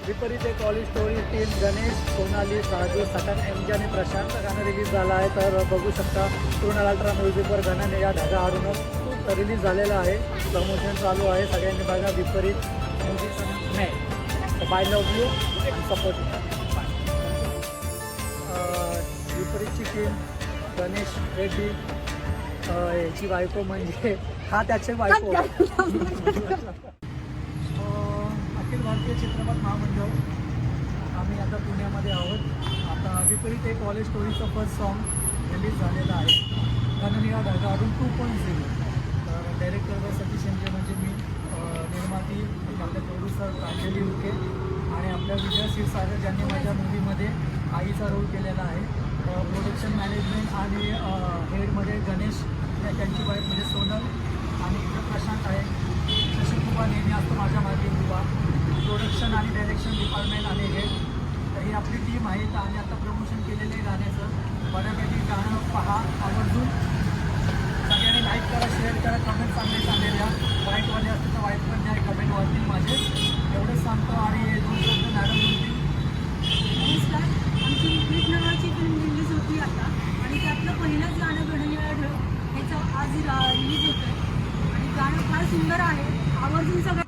विपरीत एक college story team Ganesh, Sonali, Saju, सटन, एमजे आणि प्रशांत गाणं रिलीज झालं आहे. तर बघू शकता पूर्ण अल्ट्रा म्युझिकवर गाण्याने या धागा हारूनच रिलीज झालेलं आहे. प्रमोशन चालू आहे. सगळ्यांनी बघा विपरीत म्युझिक नाही तर bye love you and support. विपरीतची टीम गणेश रेड्डी, याची बायको म्हणजे हा त्याचे बायको अखिल भारतीय चित्रपट महामंडळ. आम्ही आता पुण्यामध्ये आहोत. आता विपरीत एक कॉलेज स्टोरीचं फर्स्ट सॉन्ग रिलीज झालेलं आहे. गाणं या धागा हारून 2.0. तर डायरेक्टर सतीश एमजे म्हणजे मी, निर्माती आपले प्रोड्युसर प्रांजली उके आणि आपल्या विजय क्षीरसागर ज्यांनी माझ्या मूवीमध्ये आईचा रोल केलेला आहे. प्रोडक्शन मॅनेजमेंट आणि हेडमध्ये गणेश, त्यांची वाईफ म्हणजे सोनल आणि इथं प्रशांत आहे. शशी कुमार नेहमी असतो माझ्या मागे उभा. प्रोडक्शन आणि डायरेक्शन डिपार्टमेंट आणि हेड. तर ही आपली टीम आहे. तर आम्ही आता प्रमोशन केलेलं आहे गाण्याचं. बऱ्यापैकी गाणं पहा, आवर्जून सगळ्यांनी लाईक करा, शेअर करा, कमेंट चांगले द्या. वाईटवाले असतील तर वाईट पण द्या, कमेंट वाटतील माझे. एवढंच सांगतो. आणि हे दोन शब्द मॅडम बोलतील. नमस्कार. आमची विपरीत नावाची फिल्म रिलीज होती आता आणि त्यातलं पहिलंच गाणं घडलेलं ढळ ह्याचं आज रिलीज होतं आणि गाणं फार सुंदर आहे. आवर्जून सगळं